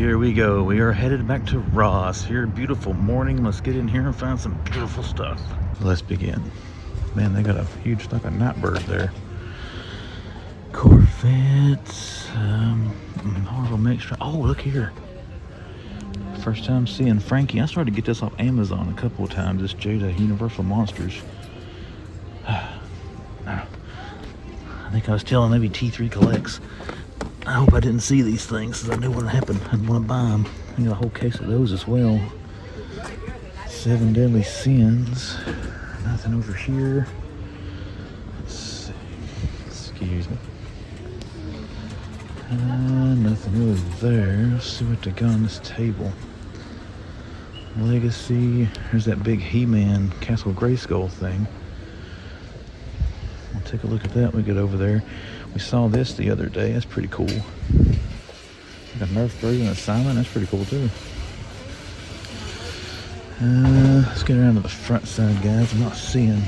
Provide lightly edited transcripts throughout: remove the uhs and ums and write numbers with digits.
here we go. We are headed back to Ross. Here, beautiful morning. Let's get in here and find some beautiful stuff. Let's begin. Man, they got a huge stock of nightbirds there. Corvettes, Marvel mix. Oh, look here. First time seeing Frankie. I started to get this off Amazon a couple of times. This GIJoe Universal Monsters. I think I was telling maybe T3 collects. I hope I didn't see these things because I knew what happened. I'd want to buy them. I got a whole case of those as well. 7 Deadly Sins. Nothing over here. Let's see. Excuse me. Nothing really there. Let's see what they got on this table. Legacy. There's that big He-Man Castle Grayskull thing. We'll take a look at that when we get over there. We saw this the other day. That's pretty cool. Like a Nerf 3 and a Simon. That's pretty cool too. Let's get around to the front side, guys. I'm not seeing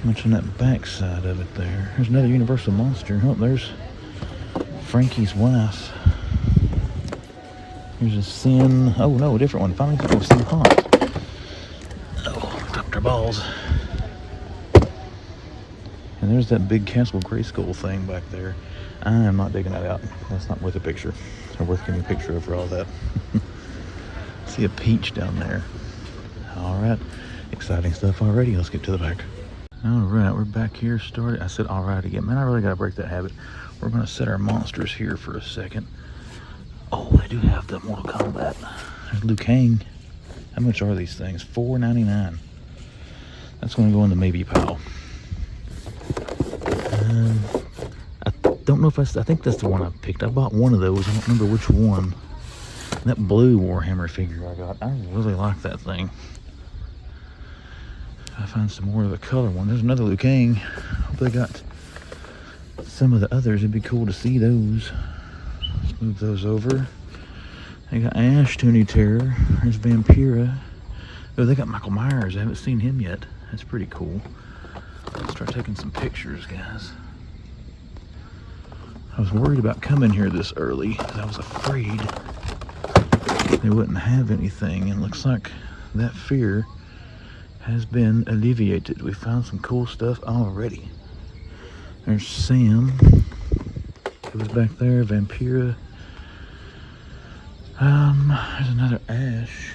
much on that back side of it there. There's another Universal Monster. Oh, there's Frankie's wife. Here's a Sin. Oh no, a different one. Finally got a Sin Haunt. Oh, dropped our balls. And there's that big Castle Grayskull thing back there. I am not digging that out. That's not worth a picture. Or worth getting a picture of for all that. See a peach down there. Alright. Exciting stuff already. Let's get to the back. Alright, we're back here started. I said alright again. Man, I really gotta break that habit. We're gonna set our monsters here for a second. Oh, they do have the Mortal Kombat. There's Liu Kang. How much are these things? $4.99. That's gonna go in the maybe pile. I don't know if I think that's the one I picked. I bought one of those. I don't remember which one. That blue Warhammer figure I got. I really like that thing. If I find some more of the color one. There's another Liu Kang. Hope they got some of the others. It'd be cool to see those. Let's move those over. They got Ash, Toonie Terror. There's Vampira. Oh, they got Michael Myers. I haven't seen him yet. That's pretty cool. Let's start taking some pictures, guys. I was worried about coming here this early because I was afraid they wouldn't have anything, and it looks like that fear has been alleviated. We found some cool stuff already. There's Sam. It was back there. Vampira. There's another Ash.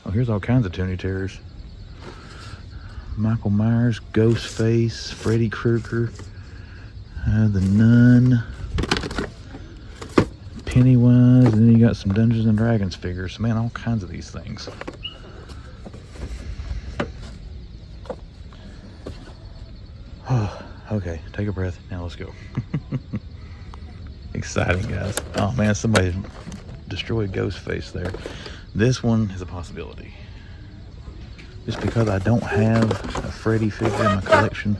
Oh, here's all kinds of Toonie Terrors. Michael Myers, Ghostface, Freddy Krueger, the Nun, Pennywise, and then you got some Dungeons and Dragons figures. Man, all kinds of these things. Okay, take a breath. Now let's go. Exciting, guys. Oh man, somebody destroyed Ghostface there. This one is a possibility. Just because I don't have a Freddy figure in my collection.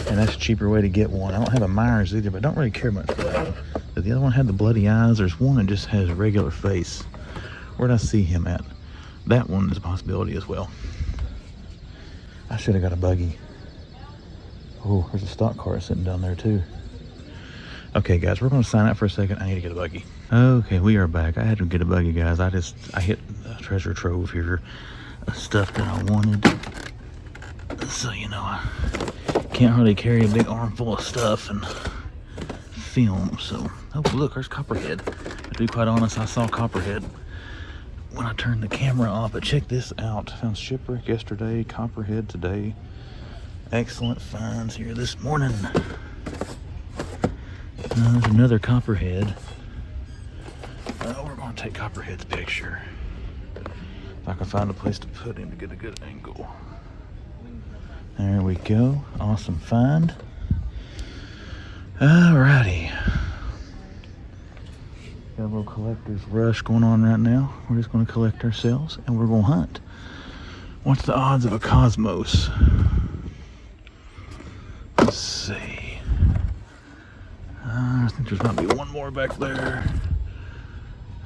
And that's a cheaper way to get one. I don't have a Myers either, but I don't really care much for that one. But the other one had the bloody eyes. There's one that just has a regular face. Where'd I see him at? That one is a possibility as well. I should have got a buggy. Oh, there's a stock car sitting down there too. Okay, guys, we're going to sign out for a second. I need to get a buggy. Okay, we are back. I had to get a buggy, guys. I hit a treasure trove here of stuff that I wanted. So, you know, I can't hardly carry a big armful of stuff and film. So, oh, look, there's Copperhead. To be quite honest, I saw Copperhead when I turned the camera off. But check this out. Found Shipwreck yesterday, Copperhead today. Excellent finds here this morning. There's another Copperhead. We're going to take Copperhead's picture. If I can find a place to put him to get a good angle. There we go. Awesome find. Alrighty. Got a little collector's rush going on right now. We're just going to collect ourselves and we're going to hunt. What's the odds of a Cosmos? Let's see. I think there's might be one more back there.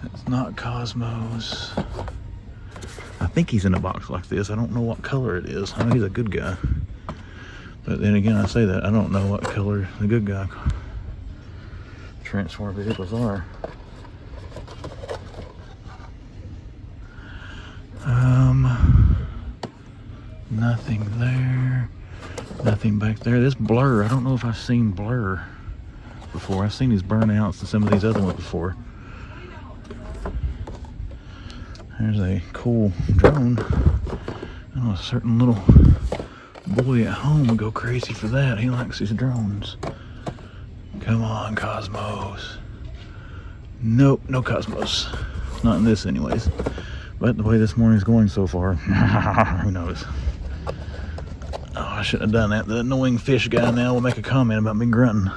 It's not Cosmos. I think he's in a box like this. I don't know what color it is. I know he's a good guy. But then again, I say that. I don't know what color the good guy transformer vehicles are. Nothing there. Nothing back there. This Blur, I don't know if I've seen Blur before. I've seen these burnouts and some of these other ones before. There's a cool drone. I know a certain little boy at home would go crazy for that. He likes these drones. Come on, Cosmos. Nope, no Cosmos. Not in this anyways. But the way this morning's going so far, who knows? Oh, I shouldn't have done that. The annoying fish guy now will make a comment about me grunting.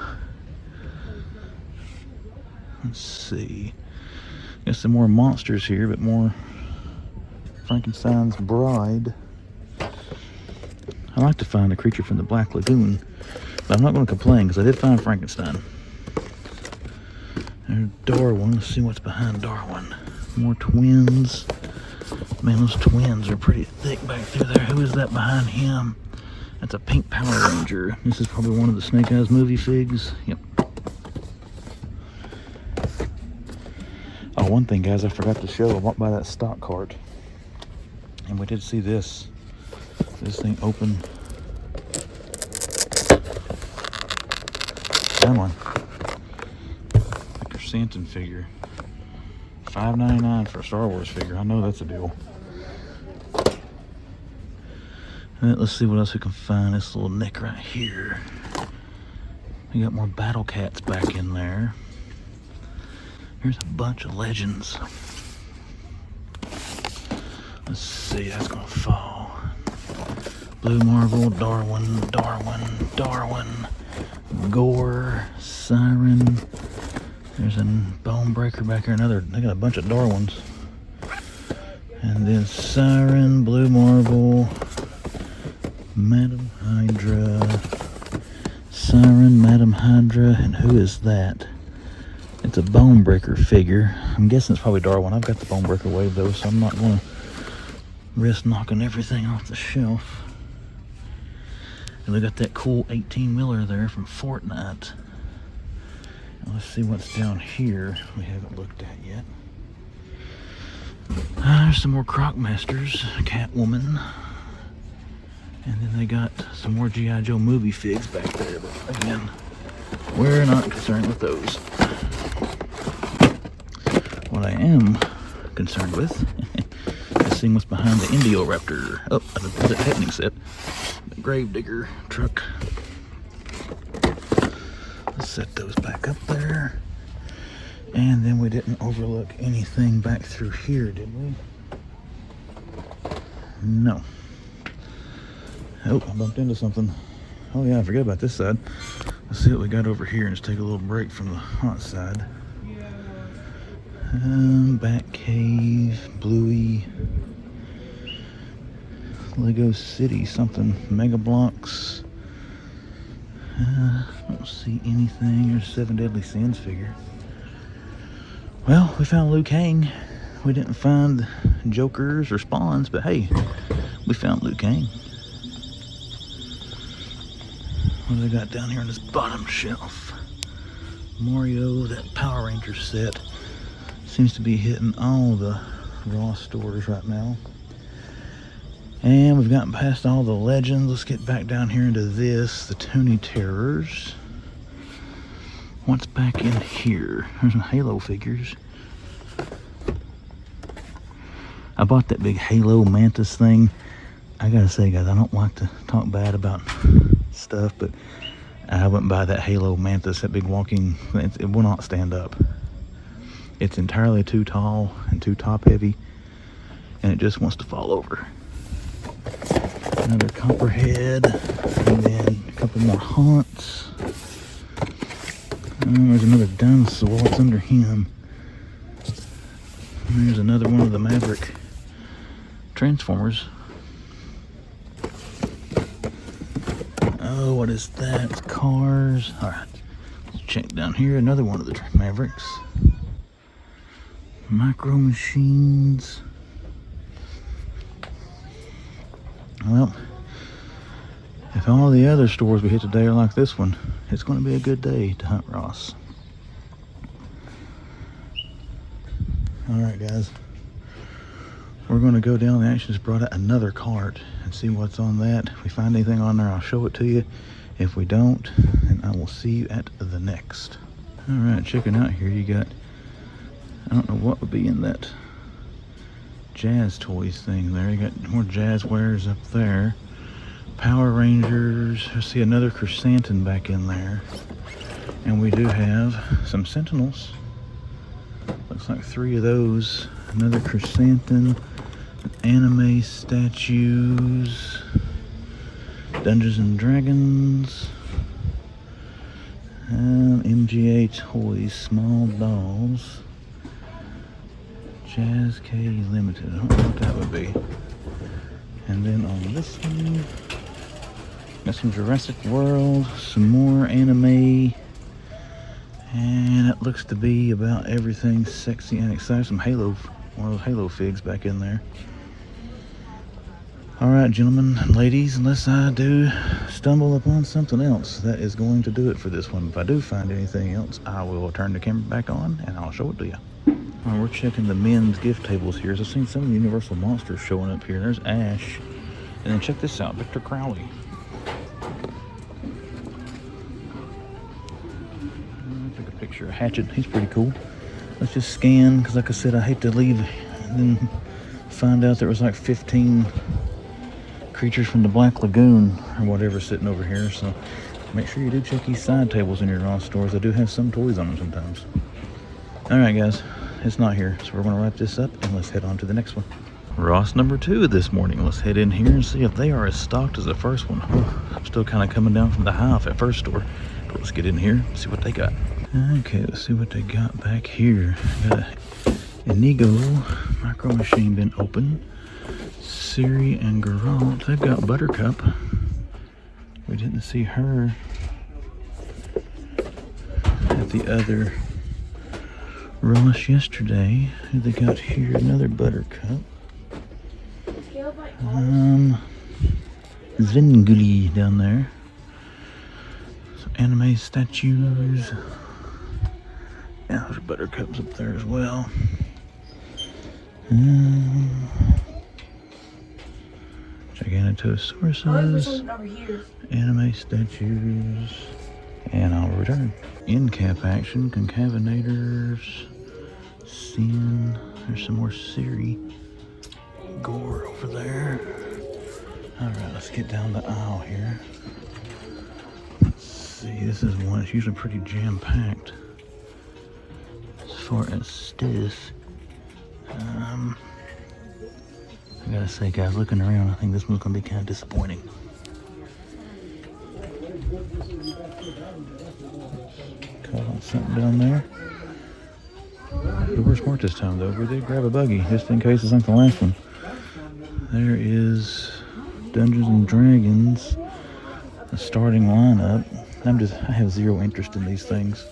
Let's see. Got some more monsters here, but more Frankenstein's Bride. I like to find a creature from the Black Lagoon, but I'm not going to complain because I did find Frankenstein. There's Darwin. Let's see what's behind Darwin. More twins. Man, those twins are pretty thick back through there. Who is that behind him? That's a pink Power Ranger. This is probably one of the Snake Eyes movie figs. Yep. Oh, one thing, guys, I forgot to show. I walked by that stock cart, and we did see this. This thing open. That one. Like your Santon figure. $5.99 for a Star Wars figure. I know that's a deal. Alright, let's see what else we can find. This little neck right here. We got more Battle Cats back in there. Here's a bunch of legends. Let's see, that's gonna fall. Blue Marvel, Darwin, Gore, Siren. There's a Bone Breaker back here. They got a bunch of Darwins. And then Siren, Blue Marvel, Madam Hydra, Siren, Madam Hydra, and who is that? It's a Bone Breaker figure. I'm guessing it's probably Darwin. I've got the Bone Breaker wave though, so I'm not going to risk knocking everything off the shelf. And we got that cool 18-wheeler there from Fortnite. Now let's see what's down here we haven't looked at yet. There's some more Croc-Masters, Catwoman. And then they got some more GIJoe movie figs back there. But again, we're not concerned with those. What I am concerned with is seeing what's behind the Indioraptor. Oh, that's a Technic set. The Gravedigger truck. Let's set those back up there. And then we didn't overlook anything back through here, did we? No. Oh, I bumped into something. Oh yeah, I forgot about this side. Let's see what we got over here and just take a little break from the hot side. Bat Cave, Bluey, Lego City, something, Mega Blocks. I don't see anything. There's 7 Deadly Sins figure. Well, we found Liu Kang. We didn't find Jokers or Spawns, but hey, we found Liu Kang. What do they got down here on this bottom shelf? Mario, that Power Ranger set. Seems to be hitting all the Ross stores right now. And we've gotten past all the legends. Let's get back down here into this, the Toonie Terrors. What's back in here? There's some Halo figures. I bought that big Halo Mantis thing. I gotta say, guys, I don't like to talk bad about stuff, but I wouldn't buy that Halo Mantis, that big walking, it will not stand up. It's entirely too tall and too top heavy, and it just wants to fall over. Another Copperhead, and then a couple more Haunts. There's another dinosaur. What's under him? And there's another one of the Maverick Transformers. Oh, what is that? It's cars. Alright, let's check down here. Another one of the Mavericks. Micro Machines. Well, if all the other stores we hit today are like this one, it's going to be a good day to hunt Ross. Alright guys, we're going to go down. They actually just brought out another cart and see what's on that. If we find anything on there, I'll show it to you. If we don't, then I will see you at the next. Alright, checking out here, you got, I don't know what would be in that Jazz Toys thing there. You got more Jazz wares up there. Power Rangers. I see another Chrysanthemum back in there. And we do have some Sentinels. Looks like 3 of those. Another Chrysanthemum, anime statues, Dungeons and Dragons, and MGA Toys, small dolls, Jazz K Limited. I don't know what that would be. And then on this one, got some Jurassic World, some more anime. And it looks to be about everything sexy and exciting. Some Halo, one of those Halo figs back in there. Alright, gentlemen and ladies, unless I do stumble upon something else, that is going to do it for this one. If I do find anything else, I will turn the camera back on and I'll show it to you. Alright, we're checking the men's gift tables here. So I've seen some of the Universal Monsters showing up here. There's Ash. And then check this out, Victor Crowley. Picture of Hatchet, he's pretty cool. Let's just scan, because like I said, I hate to leave and then find out there was like 15 creatures from the Black Lagoon or whatever sitting over here. So make sure you do check these side tables in your Ross stores. They do have some toys on them sometimes. Alright guys, it's not here, so we're going to wrap this up and let's head on to the next one. Ross number 2 this morning. Let's head in here and see if they are as stocked as the first one. Oh, I'm still kind of coming down from the high off at first store, but let's get in here and see what they got. Okay, let's see what they got back here. Got a Inigo Micro Machine bin open. Siri and Geralt. They've got Buttercup. We didn't see her at the other Ross yesterday. Who they got here? Another Buttercup. Zvenguli down there. Some anime statues. Yeah, there's Buttercups up there as well. Gigantosaurus, anime statues, and I'll return. End cap action, concavenators, Sin. There's some more Siri. Gore over there. Alright, let's get down the aisle here. Let's see, this is one that's usually pretty jam-packed as far as stuff. I gotta say, guys, looking around, I think this one's gonna be kind of disappointing. Caught on something down there. But we're smart this time, though. We did grab a buggy, just in case it's like the last one. There is Dungeons and Dragons, the starting lineup. I have zero interest in these things.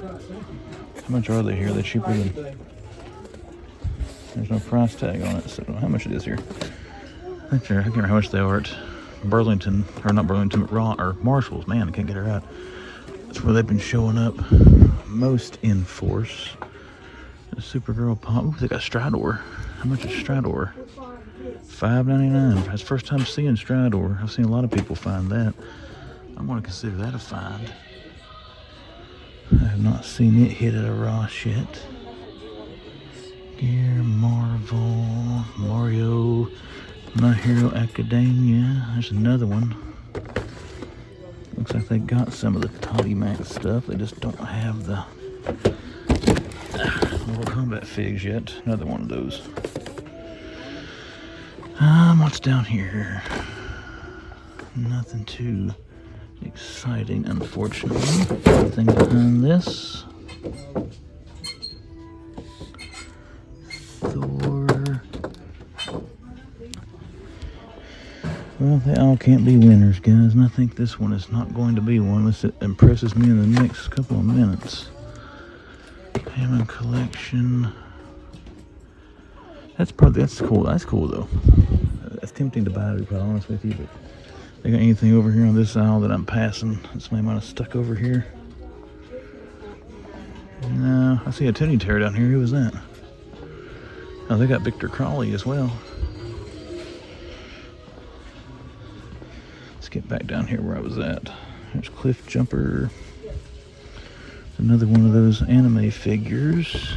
How much are they here? They're cheaper than... There's no price tag on it, so how much it is here? I can't remember how much they are at Burlington, or not Burlington, but or Marshall's. Man, I can't get her out. That's where they've been showing up most in force. The Supergirl pop. Ooh, they got Strador. How much is Strador? $5.99. That's the first time seeing Strador. I've seen a lot of people find that. I'm going to consider that a find. I have not seen it hit at a Ross yet. Gear, Marvel, Mario, My Hero Academia. There's another one. Looks like they got some of the Toddy Max stuff. They just don't have the Mortal Kombat figs yet. Another one of those. What's down here? Nothing too exciting, unfortunately. Nothing behind this. Thor. Well, they all can't be winners, guys, and I think this one is not going to be one unless it impresses me in the next couple of minutes. Hammond Collection. That's cool. That's cool though. That's tempting to buy, to be quite honest with you, but they got anything over here on this aisle that I'm passing that somebody might have stuck over here? No, I see a Toonie Terror down here. Who was that? Oh, they got Victor Crawley as well. Let's get back down here where I was at. There's Cliff Jumper. Another one of those anime figures.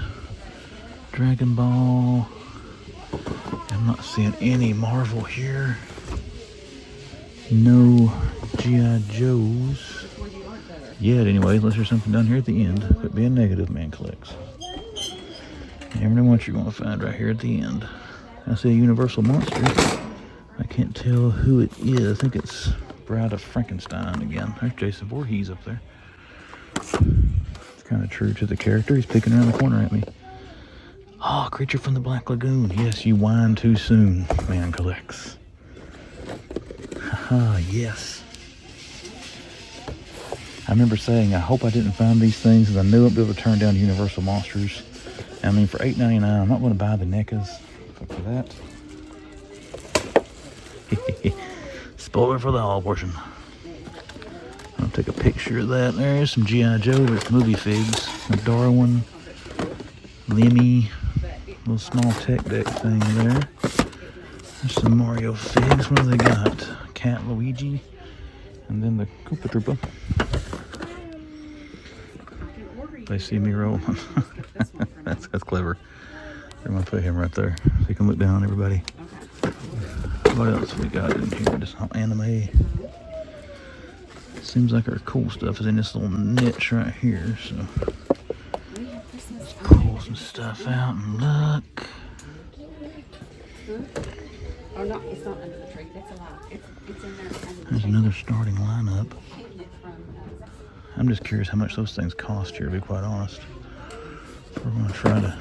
Dragon Ball. I'm not seeing any Marvel here. No GIJoes yet anyway, unless there's something down here at the end. Quit being negative, man collects. You never know what you're going to find right here at the end. I see a Universal Monster. I can't tell who it is. I think it's Bride of Frankenstein again. There's Jason Voorhees up there. It's kind of true to the character. He's peeking around the corner at me. Oh, Creature from the Black Lagoon. Yes, you whine too soon, man collects. Haha, yes. I remember saying, I hope I didn't find these things, because I knew I'd be able to turn down Universal Monsters. I mean, for $8.99, I'm not going to buy the NECAs. Fuck for that. Spoiler for the haul portion. I'll take a picture of that. There's some GIJoe. There's movie figs. A Darwin. Lemmy. Little small tech deck thing there. There's some Mario figs. What do they got? Cat Luigi. And then the Koopa Troopa. They see me roll. that's clever. I'm going to put him right there so you can look down, everybody. What else we got in here? Just anime. Seems like our cool stuff is in this little niche right here. So let's pull some stuff out and look. Oh, no, it's not under the tree. That's a lie. It's in there. There's another starting lineup. I'm just curious how much those things cost here, to be quite honest. We're going to try to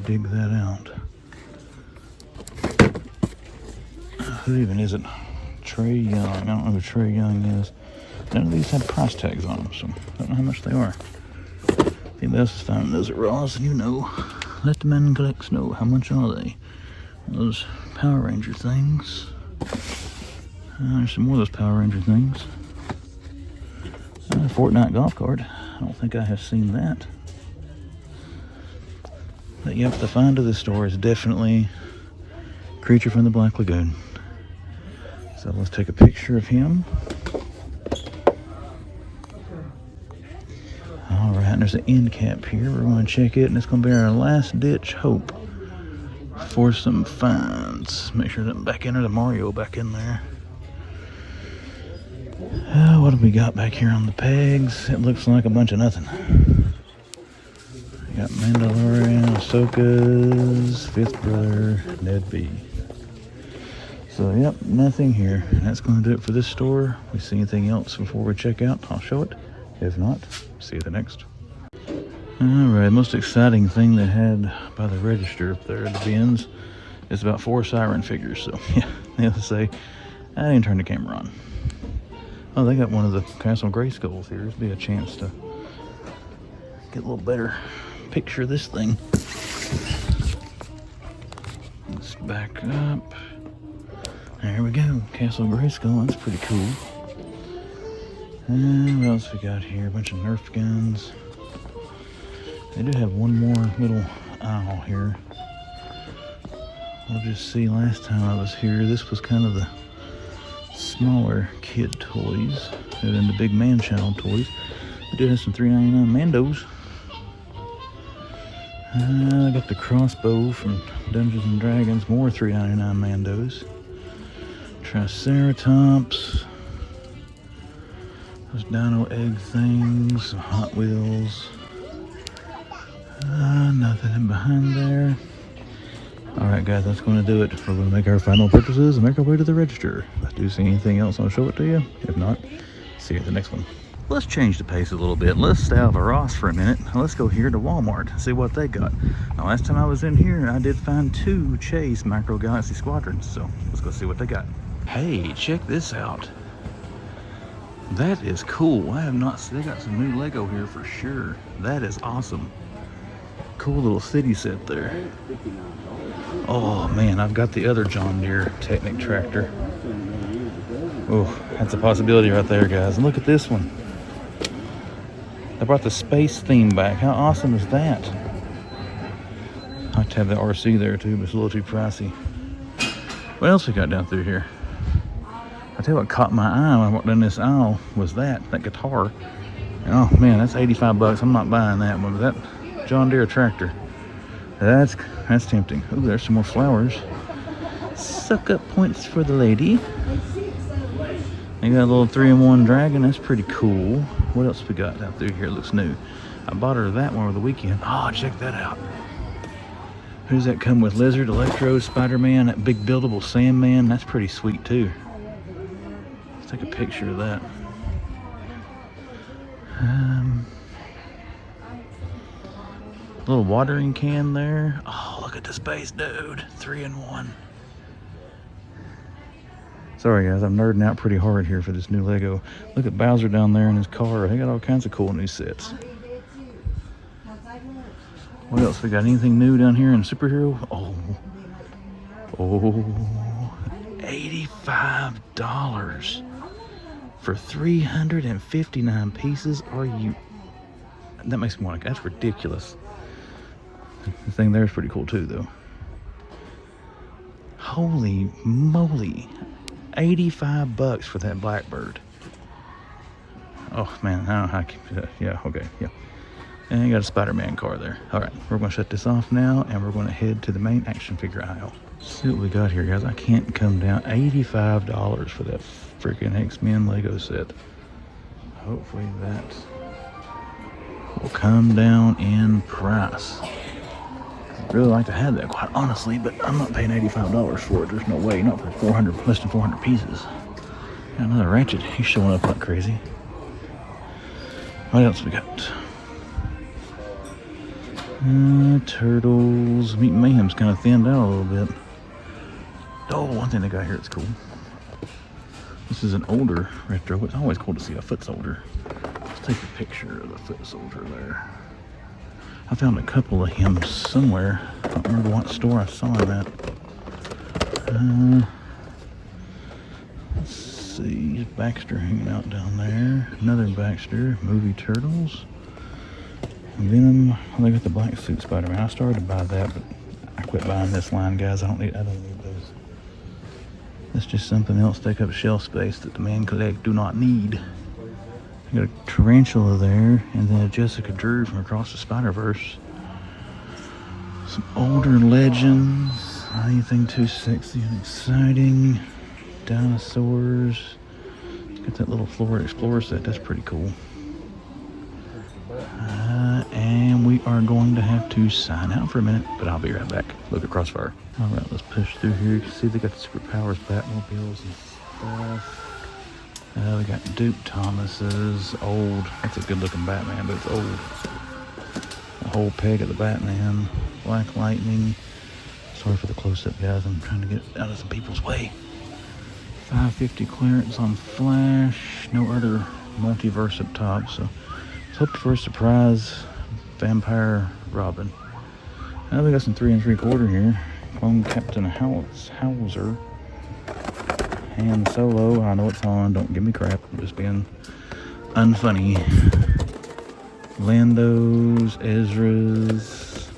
dig that out. Who even is it? Trey Young. I don't know who Trey Young is. None of these have price tags on them, so I don't know how much they are. If anybody else is finding those at Ross, and you know, let the men collects know how much are they. Those Power Ranger things. There's some more of those Power Ranger things. Fortnite golf cart. I don't think I have seen that. But yep, the find of this store is definitely Creature from the Black Lagoon. So let's take a picture of him. Alright, and there's an end cap here. We're going to check it, and it's going to be our last ditch hope for some finds. Make sure that back in there, the Mario back in there. What have we got back here on the pegs? It looks like a bunch of nothing. We got Mandalorian, Ahsoka's, Fifth Brother, Ned B. So, yep, nothing here. And that's going to do it for this store. If we see anything else before we check out, I'll show it. If not, see you at the next. Alright, most exciting thing they had by the register up there at the bins is about 4 siren figures. So, yeah, needless to say, I didn't turn the camera on. Oh, they got one of the Castle Grayskulls here. There'll be a chance to get a little better picture of this thing. Let's back up. There we go. Castle Grayskull. That's pretty cool. And what else we got here? A bunch of Nerf guns. They do have one more little aisle here. We'll just see, last time I was here, this was kind of the smaller kid toys than the big man channel toys. We do have some $3.99 Mandos. I got the crossbow from Dungeons and Dragons, more $3.99 Mandos. Triceratops. Those dino egg things, some Hot Wheels. Nothing in behind there. Alright guys, that's going to do it. We're going to make our final purchases and make our way to the register. If I do see anything else, I'll show it to you. If not, see you at the next one. Let's change the pace a little bit. Let's stay out of Ross for a minute. Now let's go here to Walmart, see what they got. Now last time I was in here, I did find 2 Chase Micro Galaxy Squadrons, so let's go see what they got. Hey, check this out. That is cool. I have not, they got some new Lego here for sure. That is awesome. Cool little city set there. Oh man, I've got the other John Deere Technic tractor. Oh, that's a possibility right there, guys. And look at this one. They brought the space theme back. How awesome is that? I to have the RC there too, but it's a little too pricey. What else we got down through here? I tell you what caught my eye when I walked down this aisle was that guitar. Oh man, that's 85 bucks. I'm not buying that one, but that John Deere tractor. That's tempting. Ooh, there's some more flowers. Suck up points for the lady. They got a little 3-in-1 dragon. That's pretty cool. What else we got down through here? It looks new. I bought her that one over the weekend. Oh, check that out. Who's that come with? Lizard, Electro, Spider-Man, that big buildable Sandman. That's pretty sweet too. Let's take a picture of that. Little watering can there. Oh, look at the space dude. 3-in-1. Sorry guys, I'm nerding out pretty hard here for this new Lego. Look at Bowser down there in his car. They got all kinds of cool new sets. What else? We got anything new down here in superhero? Oh, $85 for 359 pieces. Are you? That makes me want to. That's ridiculous. The thing there is pretty cool too, though. Holy moly! 85 bucks for that Blackbird. Oh man, I don't know how I keep that. Yeah, okay, yeah. And you got a Spider-Man car there. All right, we're gonna shut this off now, and we're gonna head to the main action figure aisle. See what we got here, guys. I can't come down. $85 for that freaking X-Men Lego set. Hopefully that will come down in price. I'd really like to have that, quite honestly, but I'm not paying $85 for it. There's no way, not for 400, less than 400 pieces. Got another Ratchet. He's showing up like crazy. What else we got? Turtles. Meat Mayhem's kind of thinned out a little bit. Oh, one thing they got here that's cool. This is an older retro. It's always cool to see a foot soldier. Let's take a picture of the foot soldier there. I found a couple of him somewhere. I don't remember what store I saw him at. Let's see. Baxter hanging out down there. Another Baxter. Movie Turtles. Venom. Well, they got the black suit Spider-Man. I started to buy that, but I quit buying this line, guys. I don't need those. That's just something else to take up shelf space that the man collect do not need. I got a Tarantula there, and then a Jessica Drew from Across the Spider-Verse. Some older legends. Not anything too sexy and exciting. Dinosaurs. Got that little Florida Explorer set. That's pretty cool. And we are going to have to sign out for a minute, but I'll be right back. Look at Crossfire. All right, let's push through here. You can see they got the Superpowers Batmobiles and stuff. We got Duke Thomas's old. That's a good-looking Batman, but it's old. The whole peg of the Batman. Black Lightning. Sorry for the close-up, guys. I'm trying to get out of some people's way. $5.50 clearance on Flash. No other multiverse up top, so let's hope for a surprise Vampire Robin. Now we got some 3 3/4 here. Clone Captain Hauser. Han Solo. I know it's on. Don't give me crap. I'm just being unfunny. Lando's, Ezra's,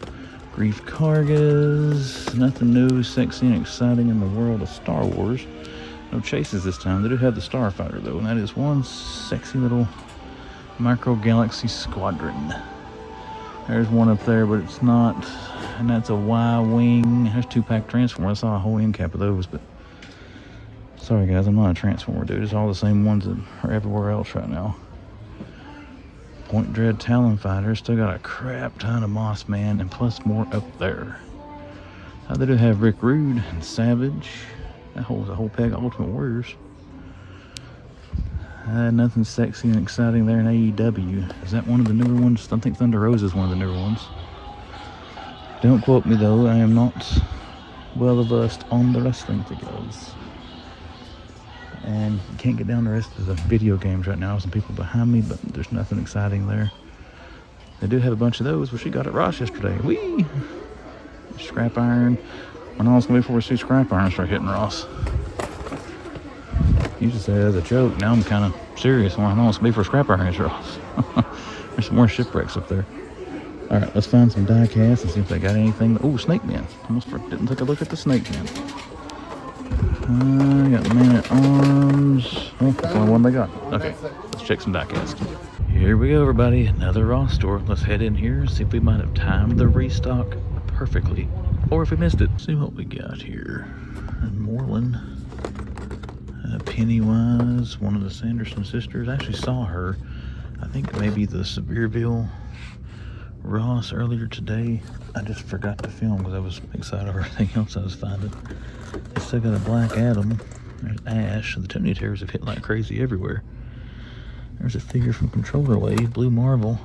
Grief Kargas. Nothing new, sexy, and exciting in the world of Star Wars. No chases this time. They do have the Starfighter though, and that is one sexy little Micro Galaxy Squadron. There's one up there, but it's not, and that's a Y-Wing. There's 2-pack Transformer. I saw a whole end cap of those, but sorry guys, I'm not a Transformer dude. It's all the same ones that are everywhere else right now. Point Dread Talon Fighter. Still got a crap ton of Moss Man, and plus more up there. They do have Rick Rude and Savage. That holds a whole pack of Ultimate Warriors. Nothing sexy and exciting there in AEW. Is that one of the newer ones? I think Thunder Rose is one of the newer ones. Don't quote me though, I am not well versed on the wrestling figures. And you can't get down the rest of the video games right now. Some people behind me, but there's nothing exciting there. They do have a bunch of those, which we got at Ross yesterday. Whee! Scrap iron. I know it's gonna be before we see scrap iron start hitting Ross. Used to say that as a joke. Now I'm kind of serious. I know it's gonna be for scrap iron hits Ross. There's some more shipwrecks up there. Alright, let's find some die casts and see if they got anything. Oh, snake man. Almost didn't take a look at the snake man. Got man at arms. Oh, that's the only one they got. Okay, let's check some die casts. Here we go, everybody. Another Ross store. Let's head in here and see if we might have timed the restock perfectly, or if we missed it. See what we got here. Moreland, Pennywise, one of the Sanderson sisters. I actually saw her. I think maybe the Sevierville Ross earlier today. I just forgot to film because I was excited over everything else I was finding. They still got a Black Adam. There's Ash. The Tony Terrors have hit like crazy everywhere. There's a figure from Controller Wave, Blue Marvel.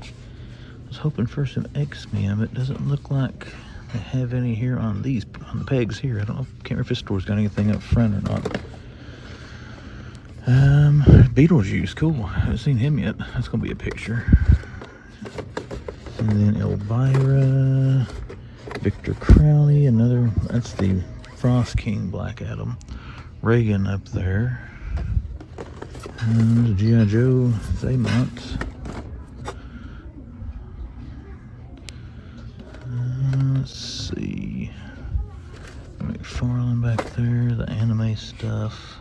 I was hoping for some X-Men, but it doesn't look like they have any here on these, on the pegs here. I don't know, can't remember if this store's got anything up front or not. Beetlejuice, cool. I haven't seen him yet. That's gonna be a picture. And then Elvira, Victor Crowley, another, that's the Frost King Black Adam. Reagan up there. And GIJoe, Zaymont. Let's see. McFarlane back there, the anime stuff.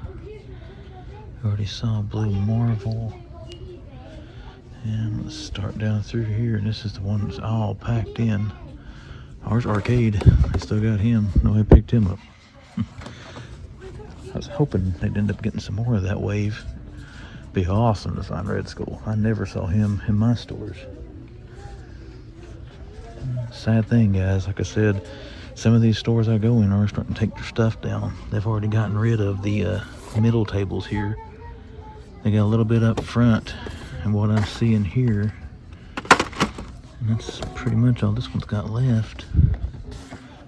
Already saw Blue Marvel. And let's start down through here. And this is the one that's all packed in. Ours Arcade. I still got him. Nobody picked him up. I was hoping they'd end up getting some more of that wave. Be awesome to find Red Skull. I never saw him in my stores. Sad thing, guys. Like I said, some of these stores I go in are starting to take their stuff down. They've already gotten rid of the middle tables here. They got a little bit up front, and what I'm seeing here, and that's pretty much all this one's got left.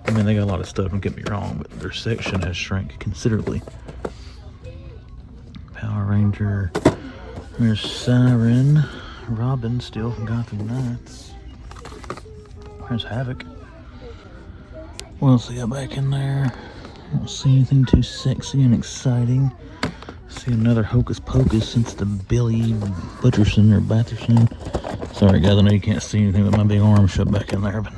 I mean, they got a lot of stuff, don't get me wrong, but their section has shrank considerably. Power Ranger, there's Siren, Robin still from Gotham Knights. There's Havoc. What else they got back in there? I don't see anything too sexy and exciting. See another Hocus Pocus since the Billy Butcherson or Batherson. Sorry guys, I know you can't see anything with my big arm shut back in there, but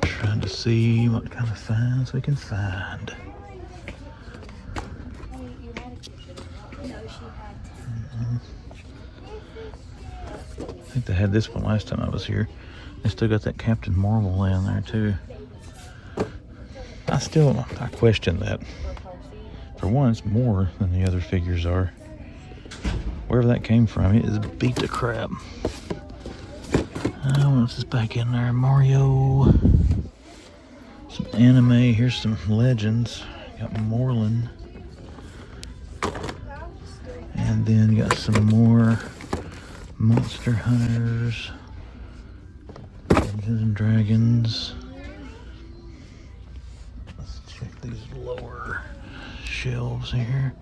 trying to see what kind of finds we can find. I think they had this one last time I was here. They still got that Captain Marvel laying there too. I question that. For one, it's more than the other figures are. Wherever that came from, it is beat to crap. What else is back in there? Mario. Some anime. Here's some legends. Got Moreland. And then you got some more Monster Hunters. Dungeons and Dragons. Let's check these lower shelves here.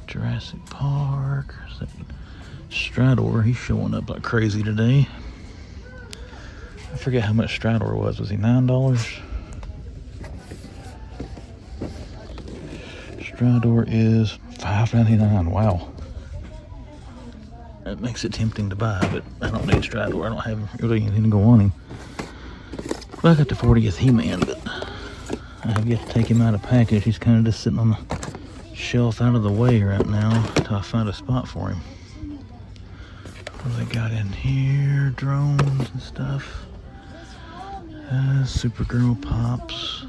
Jurassic Park. There's that Strador. He's showing up like crazy today. I forget how much Strador was. Was he $9? Strador is $5.99. Wow. That makes it tempting to buy, but I don't need Strador. I don't have really anything to go on him. Well, I got the 40th He-Man, but I have yet to take him out of package. He's kind of just sitting on the shelf out of the way right now until I find a spot for him. What do they got in here? Drones and stuff. Supergirl pops.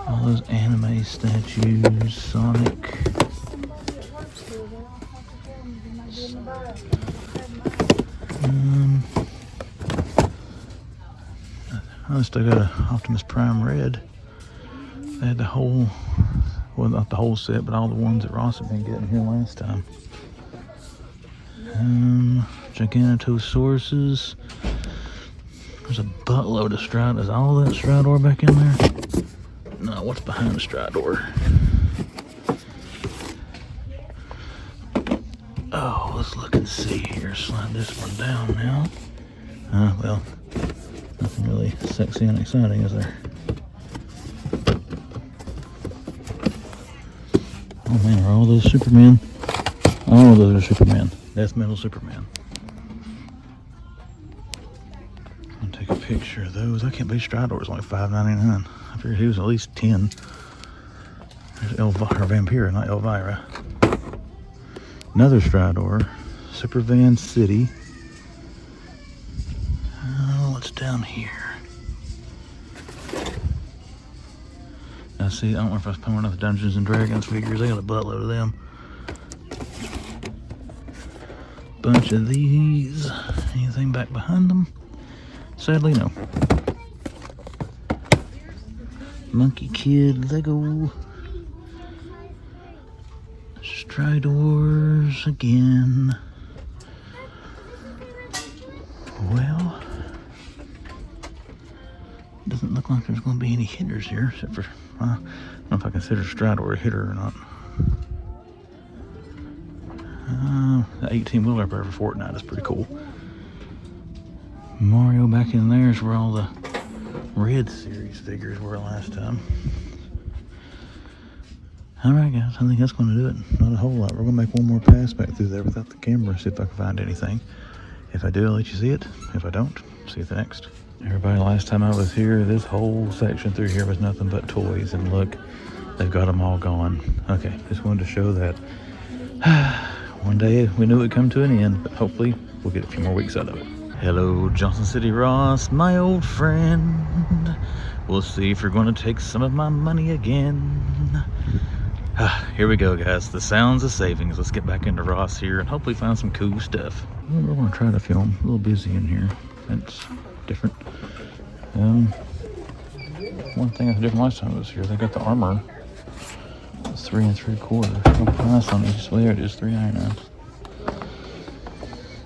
All those anime statues. Sonic. I still got an Optimus Prime Red. They had the whole, well, not the whole set, but all the ones that Ross had been getting here last time. Gigantosauruses. There's a buttload of Strador. Is all that Strador back in there? No, what's behind the Strador? Oh, let's look and see here. Slide this one down now. Well, nothing really sexy and exciting, is there? Oh man, are all those Supermen? Oh, those are Superman. Death Metal Superman. I'll take a picture of those. I can't believe Stridor is only $5.99. I figured he was at least 10. There's Elvira, Vampira, not Elvira. Another Stridor. Super Van City. Oh, what's down here? Now see, I don't know if I was pulling out the Dungeons and Dragons figures. They got a buttload of them. Bunch of these. Anything back behind them? Sadly, no. Monkey Kid Lego. Stridors again. Well, doesn't look like there's going to be any hitters here, except for, I don't know if I consider Stridor a hitter or not. The 18-wheeler for Fortnite is pretty cool. Mario back in there is where all the Red Series figures were last time. Alright guys, I think that's going to do it. Not a whole lot. We're going to make one more pass back through there without the camera, see if I can find anything. If I do, I'll let you see it. If I don't, see you at the next. Everybody, last time I was here, this whole section through here was nothing but toys, and look, they've got them all gone. Okay, just wanted to show that one day we knew it would come to an end, but hopefully we'll get a few more weeks out of it. Hello, Johnson City Ross, my old friend. We'll see if you're going to take some of my money again. Here we go, guys. The sounds of savings. Let's get back into Ross here and hopefully find some cool stuff. We're going to try to film. A little busy in here. That's different. One thing that's different last time I was here, they got the armor. It's 3 3/4. No price on it. Well, there it is, $3.99.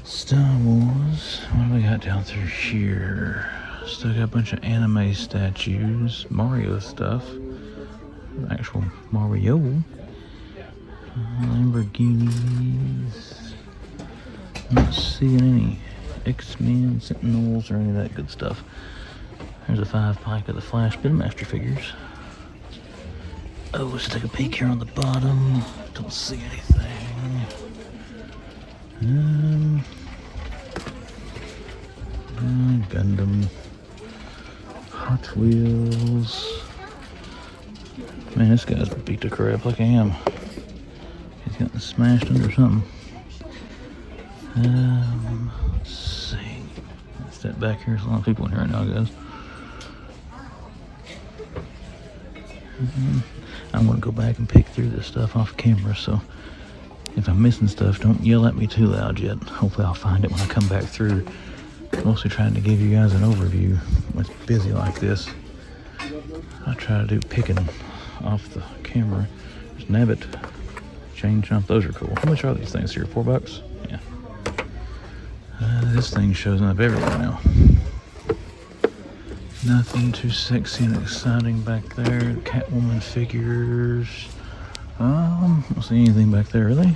Star Wars. What do we got down through here? Still got a bunch of anime statues, Mario stuff. Actual Mario. Lamborghinis. Not seeing any X-Men, Sentinels, or any of that good stuff. There's a 5-pack of the Flash Spinmaster figures. Oh, let's take a peek here on the bottom. Don't see anything. Gundam. Hot Wheels. Man, this guy's beat the crap like I am. He's gotten smashed under something. Let's see. Step back here. There's a lot of people in here right now, guys. I'm going to go back and pick through this stuff off camera, so if I'm missing stuff, don't yell at me too loud yet. Hopefully I'll find it when I come back through. Mostly trying to give you guys an overview. When it's busy like this, I try to do picking off the camera. There's Nabbit. Chain jump. Those are cool. How much are these things here? $4? Yeah. This thing shows up everywhere now. Nothing too sexy and exciting back there. Catwoman figures. I don't see anything back there, really.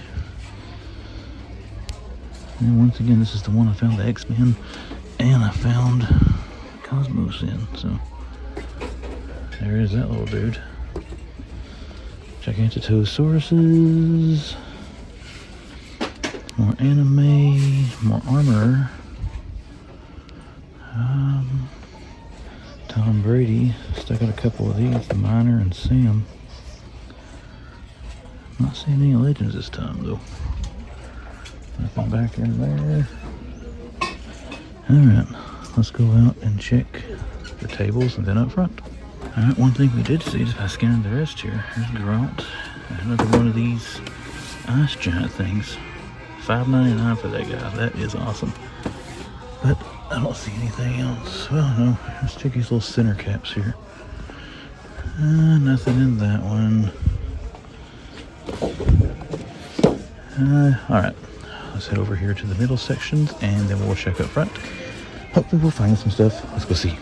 And once again, this is the one I found the X-Men, and I found Cosmos in. So there is that little dude. Gigantosauruses. More anime. More armor. Tom Brady. Still got a couple of these, the Miner and Sam. Not seeing any legends this time though. Nothing back in there. Alright, let's go out and check the tables and then up front. Alright, one thing we did see just by scanning the rest here. Here's Geralt. Another one of these ice giant things. $5.99 for that guy. That is awesome. But I don't see anything else. Well, no. Let's check these little center caps here. Nothing in that one. Alright. Let's head over here to the middle sections and then we'll check up front. Hopefully we'll find some stuff. Let's go see.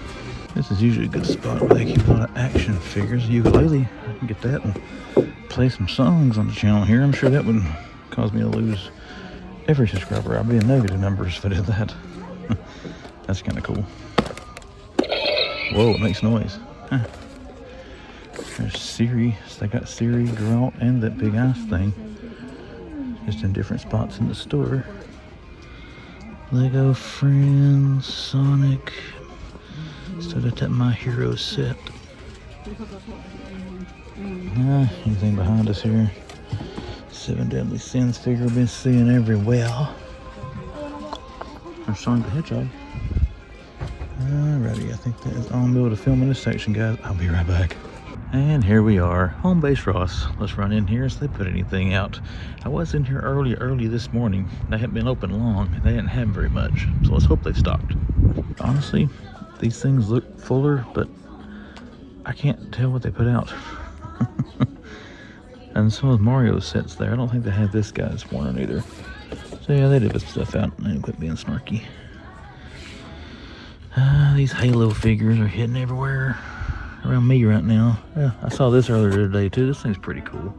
This is usually a good spot where they keep a lot of action figures. Ukulele. I can get that and play some songs on the channel here. I'm sure that would cause me to lose every subscriber. I'd be in negative numbers if I did that. That's kind of cool. Whoa, it makes noise. Huh. There's Siri. So they got Siri, Geralt, and that big ice thing. just in different spots in the store. Lego Friends, Sonic. Still got that My Hero set. Anything behind us here? Seven Deadly Sins figure been seeing everywhere. There's Sonic the Hedgehog. Alrighty, I think that is all I'm able to film in this section, guys. I'll be right back. And here we are, home base Ross. Let's run in here, so they put anything out. I was in here early this morning. They hadn't been open long, and they didn't have very much. So let's hope they've stocked. Honestly, these things look fuller, but I can't tell what they put out. And some of the Mario sets there, I don't think they have this guy's one either. So yeah, they did put stuff out, and they quit being snarky. These Halo figures are hitting everywhere around me right now. Yeah, I saw this earlier today too. This thing's pretty cool.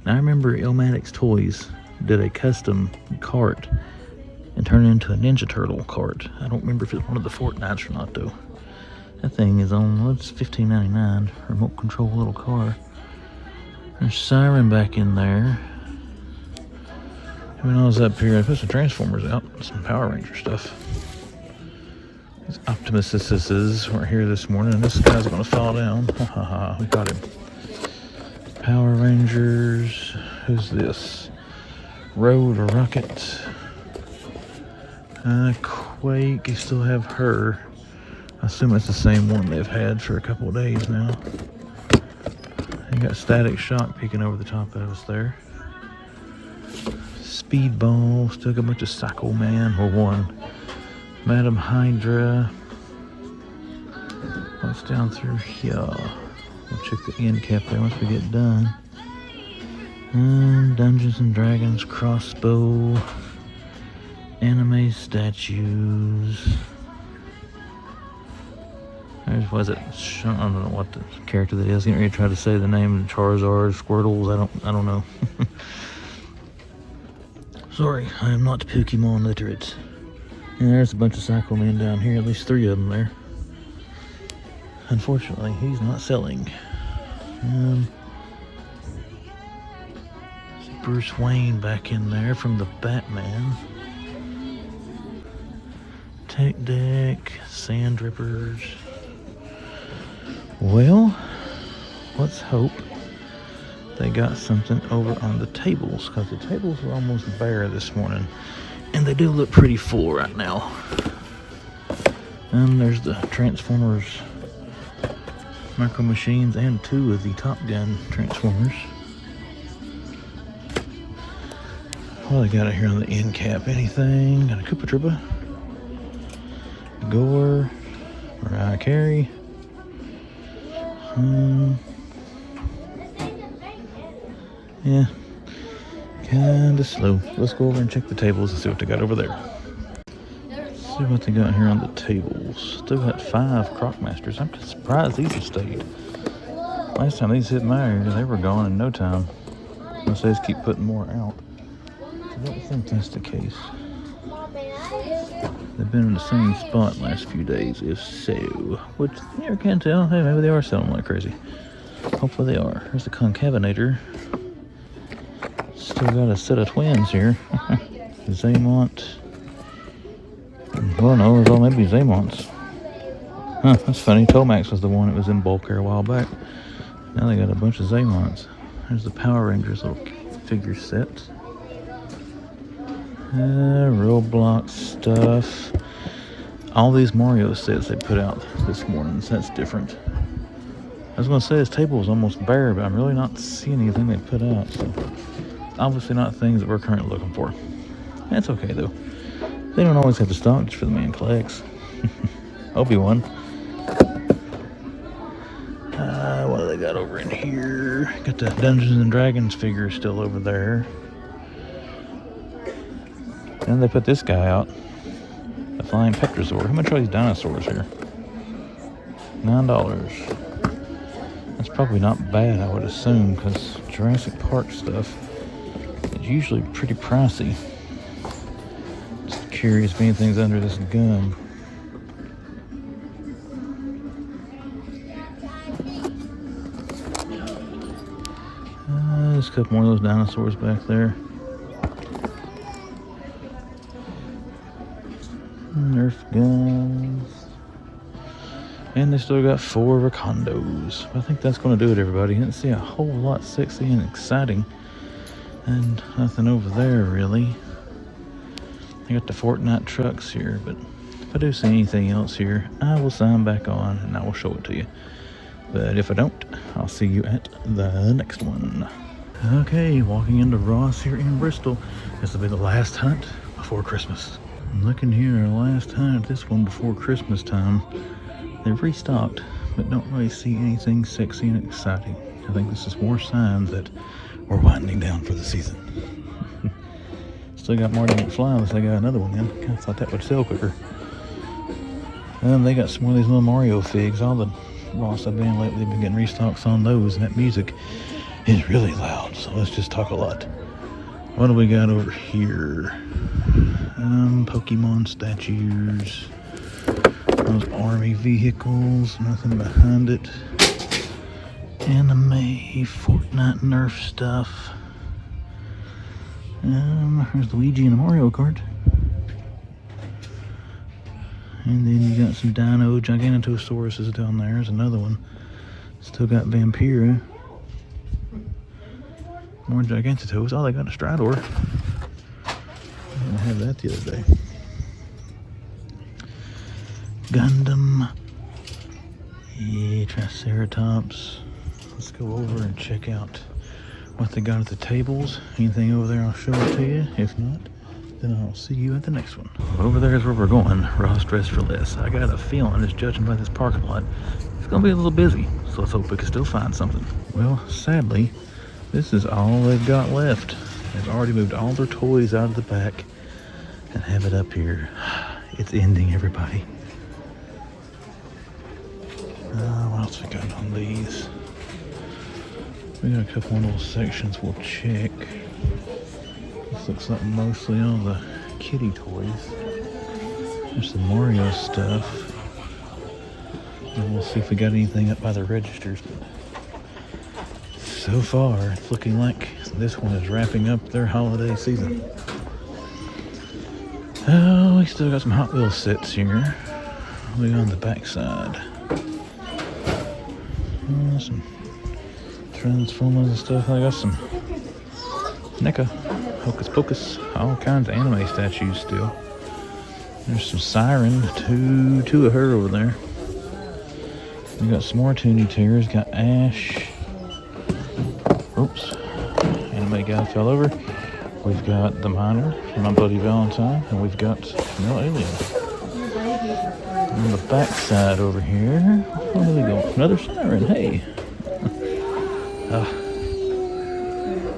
Now I remember Illmatic's Toys did a custom cart and turned it into a Ninja Turtle cart. I don't remember if it's one of the Fortnites or not though. That thing is on, well, it's $15.99. Remote control little car. There's Siren back in there. When I was up here, I put some Transformers out, some Power Ranger stuff. These Optimuses were here this morning, and this guy's gonna fall down. Ha ha ha, we got him. Power Rangers, who's this? Road or Rocket. Quake, you still have her. I assume it's the same one they've had for a couple of days now. You got Static Shock peeking over the top of us there. Speedball, still got a bunch of Psycho Man, or one. Madam Hydra. What's down through here? We'll check the end cap there once we get done. Dungeons and Dragons crossbow. Anime statues. There's, was it? I don't know what the character that is. I can't really try to say the name. Charizard, Squirtles. I don't know. Sorry, I am not Pokemon literate. And there's a bunch of Psycho Men down here, at least 3 of them there. Unfortunately, he's not selling. Bruce Wayne back in there from the Batman. Tech deck, sand drippers. Well, let's hope they got something over on the tables, because the tables were almost bare this morning. And they do look pretty full right now. And there's the Transformers Micro Machines and 2 of the Top Gun Transformers. What do they got out here on the end cap? Anything? Got a Koopa Troopa. Gore. Mariah Carey. Yeah. Kinda slow. Let's go over and check the tables and see what they got over there. See what they got here on the tables. Still got 5 Crockmasters. I'm just surprised these have stayed. Last time these hit my area, they were gone in no time. Unless they just keep putting more out. I don't think that's the case. They've been in the same spot last few days, if so. Which, you never can tell. Hey, maybe they are selling like crazy. Hopefully they are. There's the Concavinator. Still got a set of twins here. Zaymont. Well, no, it was all maybe Zaymonts. Huh, that's funny. Tomax was the one that was in bulk here a while back. Now they got a bunch of Zaymonts. There's the Power Rangers little figure set. Roblox stuff. All these Mario sets they put out this morning, so that's different. I was going to say this table was almost bare, but I'm really not seeing anything they put out. So obviously not things that we're currently looking for. That's okay though. They don't always have to stock just for the man collects. Obi-Wan. What do they got over in here? Got the Dungeons and Dragons figure still over there. And they put this guy out. The Flying Petrosaur. How much are these dinosaurs here? $9. That's probably not bad, I would assume, because Jurassic Park stuff is usually pretty pricey. Just curious if anything's under this gun. There's a couple more of those dinosaurs back there. Nerf guns. And they still got 4 Racondos. I think that's going to do it, everybody. Didn't see a whole lot sexy and exciting. And nothing over there, really. I got the Fortnite trucks here, but if I do see anything else here, I will sign back on and I will show it to you. But if I don't, I'll see you at the next one. Okay, walking into Ross here in Bristol. This will be the last hunt before Christmas. I'm looking here, our last hunt, this one before Christmas time. They've restocked, but don't really see anything sexy and exciting. I think this is more signs that we're winding down for the season. Still got Marty McFly unless they got another one in. I thought that would sell quicker. And they got some more of these little Mario figs. All the Ross I've been lately been getting restocks on those, and that music is really loud, so let's just talk a lot. What do we got over here? Pokemon statues, those army vehicles, nothing behind it. Anime, Fortnite, Nerf stuff. There's Luigi and a Mario Kart. And then you got some Dino Gigantosauruses down there. There's another one. Still got Vampira. More Gigantotos. Oh, they got a Strador. I didn't have that the other day. Gundam. Yeah, Triceratops. Let's go over and check out what they got at the tables. Anything over there, I'll show it to you. If not, then I'll see you at the next one. Over there is where we're going. Ross Dress for Less. I got a feeling, just judging by this parking lot, it's gonna be a little busy. So let's hope we can still find something. Well, sadly, this is all they've got left. They've already moved all their toys out of the back and have it up here. It's ending, everybody. What else we got on these? We got a couple of little sections we'll check. This looks like mostly all the kitty toys. There's some Mario stuff. And we'll see if we got anything up by the registers. But so far, it's looking like this one is wrapping up their holiday season. Oh, we still got some Hot Wheels sets here. Look on the back side. Some Transformers and stuff. I got some NECA, Hocus Pocus, all kinds of anime statues still. There's some Siren, two of her over there. We got some more Toonie Tears. Got Ash. Oops, anime guy fell over. We've got the Miner, My Bloody Valentine, and we've got No Alien. On the back side over here, where do we go? Another Siren, hey.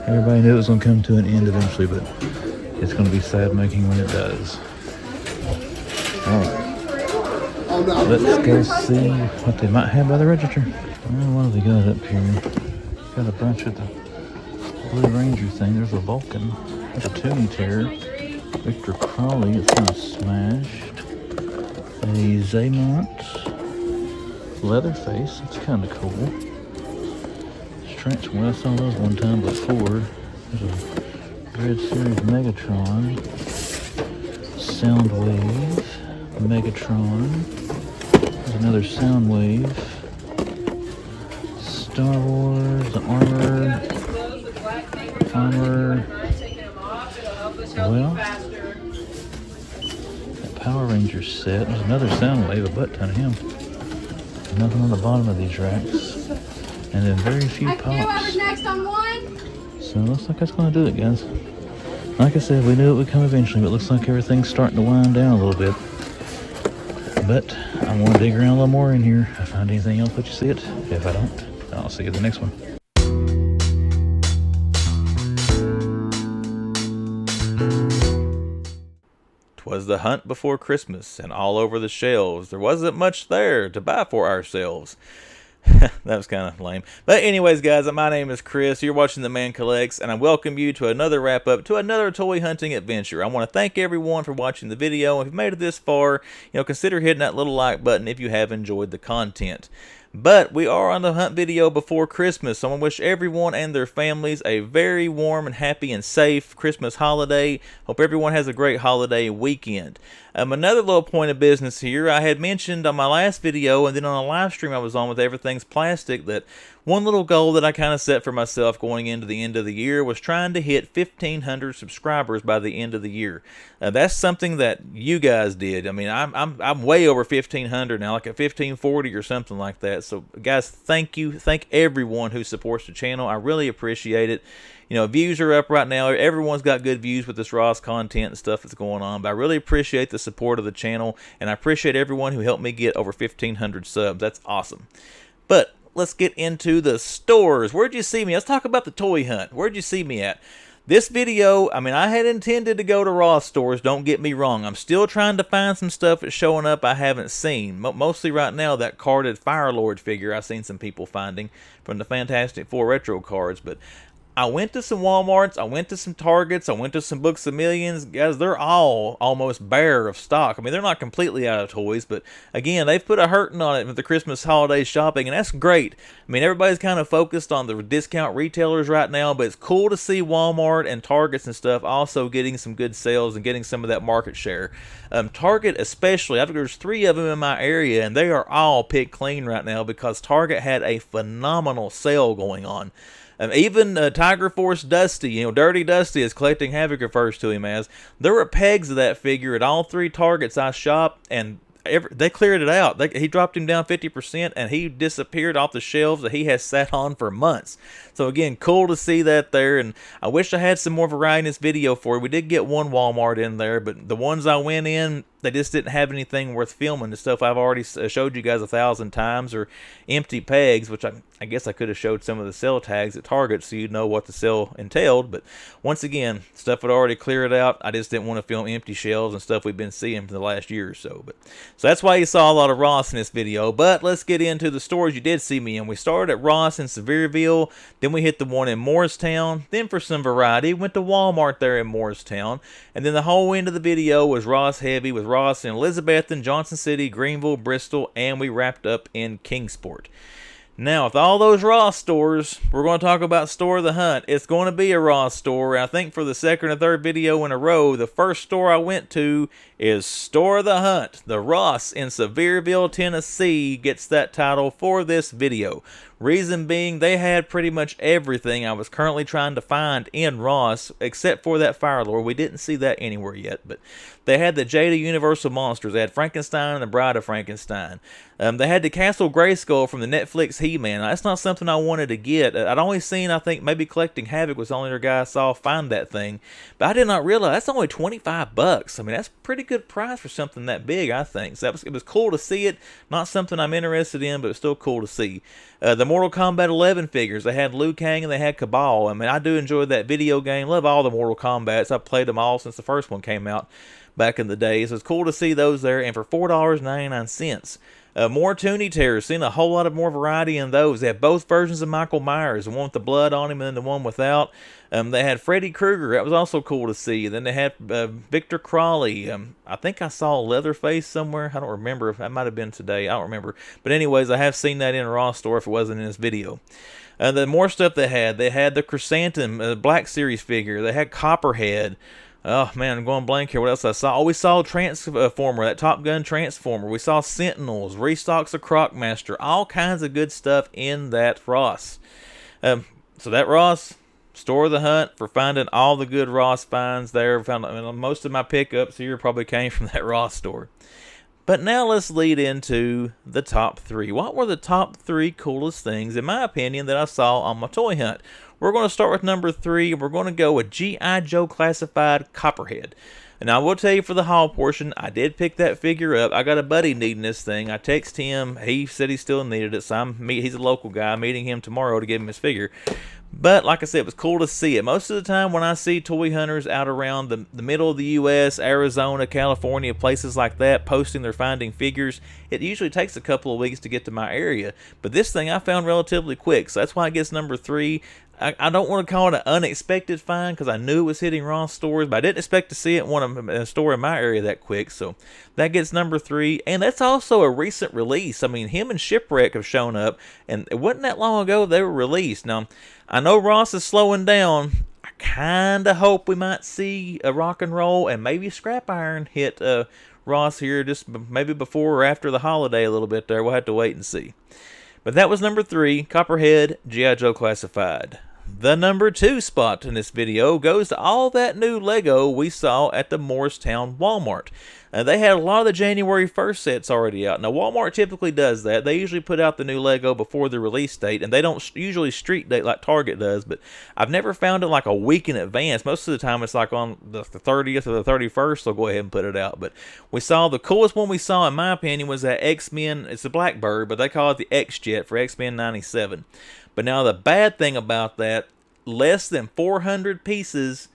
Everybody knew it was going to come to an end eventually, but it's going to be sad making when it does. Alright, let's go see what they might have by the register. Well, what have they got up here? Got a bunch of the Blue Ranger thing. There's a Vulcan. There's a Toonie Terror. Victor Crawley, it's kind of smashed. A Zaymont. Leatherface, it's kind of cool. Trench, well, I saw those one time before. There's a Red Series Megatron. Soundwave. Megatron. There's another Soundwave. Star Wars, the Armor. Well, that Power Ranger set. There's another Soundwave, a butt ton of him. Nothing on the bottom of these racks. And then very few pops. Next on one. So it looks like that's going to do it, guys. Like I said, we knew it would come eventually, but it looks like everything's starting to wind down a little bit. But I'm going to dig around a little more in here. If I find anything else, let you see it. If I don't, I'll see you at the next one. Was the hunt before Christmas, and all over the shelves there wasn't much there to buy for ourselves. That was kind of lame. But anyways, guys, my name is Chris. You're watching The Man Collects, and I welcome you to another wrap-up to another toy hunting adventure. I want to thank everyone for watching the video. If you've made it this far, consider hitting that little like button if you have enjoyed the content. But we are on the hunt video before Christmas, so I want to wish everyone and their families a very warm and happy and safe Christmas holiday. Hope everyone has a great holiday weekend. Another little point of business here, I had mentioned on my last video and then on a live stream I was on with Everything's Plastic that one little goal that I kind of set for myself going into the end of the year was trying to hit 1,500 subscribers by the end of the year. That's something that you guys did. I mean, I'm way over 1,500 now, like at 1,540 or something like that. So, guys, thank you. Thank everyone who supports the channel. I really appreciate it. You know, views are up right now. Everyone's got good views with this Ross content and stuff that's going on. But I really appreciate the support of the channel, and I appreciate everyone who helped me get over 1,500 subs. That's awesome. But let's get into the stores. Where'd you see me? Let's talk about the toy hunt. Where'd you see me at? This video, I mean, I had intended to go to Ross stores, don't get me wrong. I'm still trying to find some stuff that's showing up I haven't seen. Mostly right now, that carded Firelord figure I've seen some people finding from the Fantastic Four retro cards. But I went to some Walmarts, I went to some Targets, I went to some Books of Millions. Guys, they're all almost bare of stock. I mean, they're not completely out of toys, but again, they've put a hurting on it with the Christmas holiday shopping, and that's great. I mean, everybody's kind of focused on the discount retailers right now, but it's cool to see Walmart and Targets and stuff also getting some good sales and getting some of that market share. Target especially, I think there's 3 of them in my area, and they are all picked clean right now because Target had a phenomenal sale going on. Even Tiger Force Dusty, you know, Dirty Dusty, as Collecting Havoc refers to him as, there were pegs of that figure at all 3 Targets I shopped, and they cleared it out. He dropped him down 50%, and he disappeared off the shelves that he has sat on for months. So again, cool to see that there, and I wish I had some more variety in this video for you. We did get one Walmart in there, but the ones I went in, they just didn't have anything worth filming. The stuff I've already showed you guys 1,000 times, or empty pegs, which I guess I could have showed some of the sell tags at Target so you'd know what the sale entailed. But once again, stuff had already cleared out. I just didn't want to film empty shelves and stuff we've been seeing for the last year or so. So that's why you saw a lot of Ross in this video. But let's get into the stores you did see me in. We started at Ross in Sevierville, then we hit the one in Morristown, then for some variety went to Walmart there in Morristown, and then the whole end of the video was Ross heavy with Ross in Elizabethton, Johnson City, Greenville, Bristol, and we wrapped up in Kingsport. Now, with all those Ross stores, we're going to talk about Store of the Hunt. It's going to be a Ross store. I think for the second or third video in a row, the first store I went to is Store of the Hunt. The Ross in Sevierville, Tennessee gets that title for this video. Reason being, they had pretty much everything I was currently trying to find in Ross, except for that Firelord. We didn't see that anywhere yet, but they had the GIJoe Universal Monsters. They had Frankenstein and the Bride of Frankenstein. They had the Castle Grayskull from the Netflix He-Man. Now, that's not something I wanted to get. I'd only seen, I think, maybe Collecting Havoc was the only other guy I saw find that thing. But I did not realize that's only 25 bucks. I mean, that's a pretty good price for something that big, I think. So it was cool to see it. Not something I'm interested in, but it's still cool to see. The Mortal Kombat 11 figures, they had Liu Kang and they had Cabal. I mean, I do enjoy that video game. Love all the Mortal Kombats. I've played them all since the first one came out back in the day. So it's cool to see those there. And for $4.99. More Toonie Terrors, seen a whole lot of more variety in those. They have both versions of Michael Myers, the one with the blood on him and then the one without. They had Freddy Krueger, that was also cool to see. Then they had Victor Crawley. I think I saw Leatherface somewhere. I don't remember. That might have been today. I don't remember. But anyways, I have seen that in a Ross store if it wasn't in this video. The more stuff they had the Chrysanthemum Black Series figure. They had Copperhead. Oh, man, I'm going blank here. What else I saw? Oh, we saw Transformer, that Top Gun Transformer. We saw Sentinels, Restocks of Crocmaster, all kinds of good stuff in that Ross. So that Ross, Store of the Hunt, for finding all the good Ross finds there. Most of my pickups here probably came from that Ross store. But now let's lead into the top 3. What were the top 3 coolest things, in my opinion, that I saw on my toy hunt? We're going to start with number 3, and we're going to go with GIJoe Classified Copperhead. And I will tell you, for the haul portion, I did pick that figure up. I got a buddy needing this thing. I texted him. He said he still needed it, so he's a local guy. I'm meeting him tomorrow to give him his figure. But like I said, it was cool to see it. Most of the time when I see toy hunters out around the middle of the U.S., Arizona, California, places like that, posting their finding figures, it usually takes a couple of weeks to get to my area. But this thing I found relatively quick, so that's why it gets number 3. I don't want to call it an unexpected find because I knew it was hitting Ross stores, but I didn't expect to see it in a store in my area that quick. So that gets number 3, and that's also a recent release. I mean, him and Shipwreck have shown up, and it wasn't that long ago they were released. Now, I know Ross is slowing down. I kind of hope we might see a rock and roll and maybe scrap iron hit Ross here just maybe before or after the holiday a little bit there. We'll have to wait and see. But that was number 3, Copperhead, GIJoe Classified. The number 2 spot in this video goes to all that new Lego we saw at the Morristown Walmart. They had a lot of the January 1st sets already out. Now, Walmart typically does that. They usually put out the new Lego before the release date, and they don't usually street date like Target does, but I've never found it like a week in advance. Most of the time, it's like on the 30th or the 31st, they'll go ahead and put it out. But we saw the coolest one we saw, in my opinion, was that X-Men. It's a Blackbird, but they call it the X-Jet for X-Men 97. But now the bad thing about that, less than 400 pieces,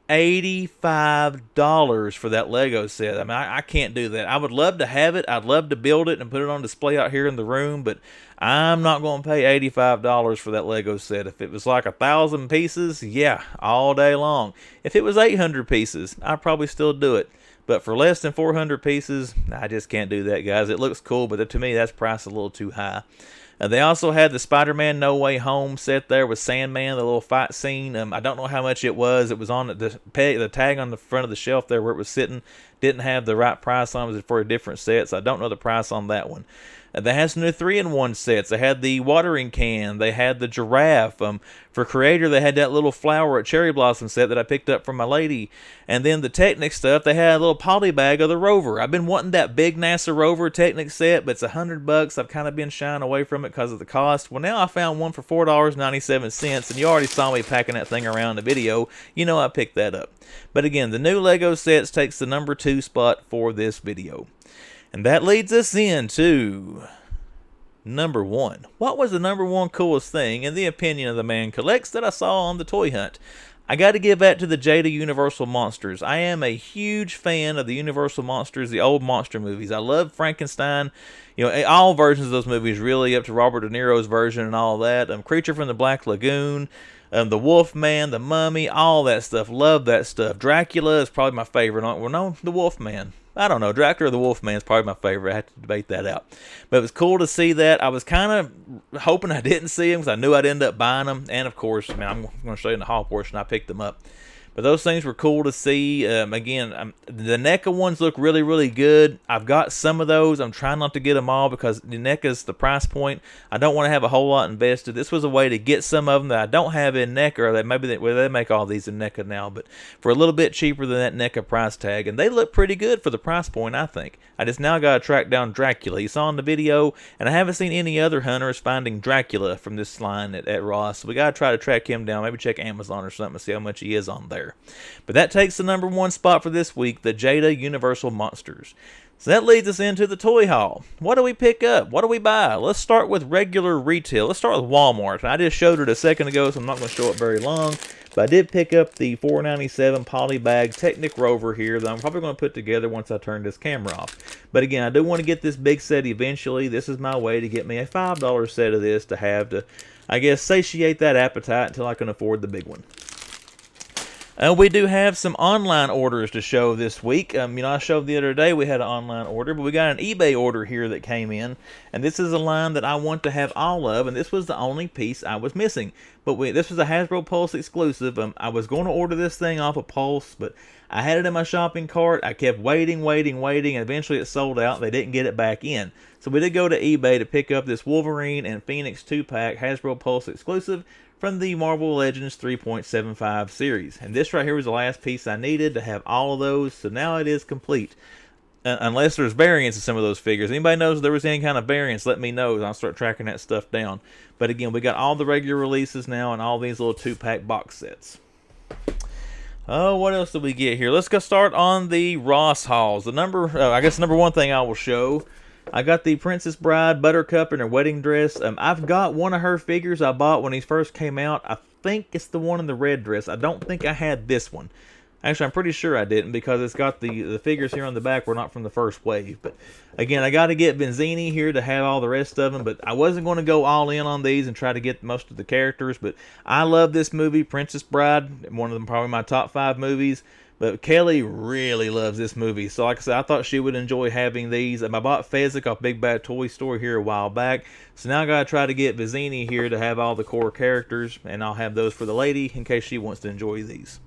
$85 for that Lego set. I mean, I can't do that. I would love to have it. I'd love to build it and put it on display out here in the room, but I'm not going to pay $85 for that Lego set. If it was like 1,000 pieces, yeah, all day long. If it was 800 pieces, I'd probably still do it. But for less than 400 pieces, I just can't do that, guys. It looks cool, but to me, that's priced a little too high. They also had the Spider-Man No Way Home set there with Sandman, the little fight scene. I don't know how much it was. It was on the tag on the front of the shelf there where it was sitting. Didn't have the right price on it. It was for a different set, so I don't know the price on that one. They had some new 3-in-1 sets. They had the watering can. They had the giraffe. For Creator, they had that little flower at cherry blossom set that I picked up from my lady. And then the Technic stuff, they had a little poly bag of the rover. I've been wanting that big NASA rover Technic set, but it's $100. I've kind of been shying away from it because of the cost. Well, now I found one for $4.97, and you already saw me packing that thing around in the video. You know I picked that up. But again, the new Lego sets takes the number 2 spot for this video. And that leads us into number 1. What was the number 1 coolest thing, in the opinion of the man collects, that I saw on the Toy Hunt? I got to give that to the GIJoe Universal Monsters. I am a huge fan of the Universal Monsters, the old monster movies. I love Frankenstein. You know, all versions of those movies, really, up to Robert De Niro's version and all that. Creature from the Black Lagoon, the Wolfman, the Mummy, all that stuff. Love that stuff. Dracula is probably my favorite. Well, no, the Wolfman. I don't know. Dracula or the Wolfman is probably my favorite. I had to debate that out. But it was cool to see that. I was kind of hoping I didn't see them because I knew I'd end up buying them. And, of course, I mean, I'm going to show you in the haul portion, I picked them up. But those things were cool to see. Again, the NECA ones look really, really good. I've got some of those. I'm trying not to get them all because the NECA's the price point. I don't want to have a whole lot invested. This was a way to get some of them that I don't have in NECA, or that maybe they make all these in NECA now, but for a little bit cheaper than that NECA price tag. And they look pretty good for the price point, I think. I just now got to track down Dracula. You saw in the video, and I haven't seen any other hunters finding Dracula from this line at Ross. So we got to try to track him down. Maybe check Amazon or something to see how much he is on there. But that takes the number 1 spot for this week, the GIJoe Universal Monsters. So that leads us into the toy haul. What do we pick up? What do we buy? Let's start with regular retail. Let's start with Walmart. I just showed it a second ago, so I'm not going to show it very long. But I did pick up the $4.97 poly bag Technic Rover here that I'm probably going to put together once I turn this camera off. But again, I do want to get this big set eventually. This is my way to get me a $5 set of this to have to, I guess, satiate that appetite until I can afford the big one. We do have some online orders to show this week. I showed the other day we had an online order, but we got an eBay order here that came in, and this is a line that I want to have all of, and this was the only piece I was missing. But this was a Hasbro Pulse exclusive. I was going to order this thing off of Pulse, but I had it in my shopping cart. I kept waiting, and eventually it sold out. They didn't get it back in. So we did go to eBay to pick up this Wolverine and Phoenix 2-pack Hasbro Pulse exclusive from the Marvel Legends 3.75 series. And this right here was the last piece I needed to have all of those, so now it is complete. Unless there's variants in some of those figures. Anybody knows if there was any kind of variants, let me know. I'll start tracking that stuff down. But again, we got all the regular releases now and all these little 2-pack box sets. Oh, what else did we get here? Let's go start on the Ross hauls. The number 1 thing I will show I got the Princess Bride Buttercup in her wedding dress. I've got one of her figures I bought when these first came out. I think it's the one in the red dress. I don't think I had this one. Actually, I'm pretty sure I didn't because it's got the figures here on the back were not from the first wave. But again, I got to get Benzini here to have all the rest of them. But I wasn't going to go all in on these and try to get most of the characters. But I love this movie, Princess Bride. One of them, probably my top 5 movies. But Kelly really loves this movie. So like I said, I thought she would enjoy having these. I bought Fezzik off Big Bad Toy Store here a while back. So now I got to try to get Vizzini here to have all the core characters. And I'll have those for the lady in case she wants to enjoy these.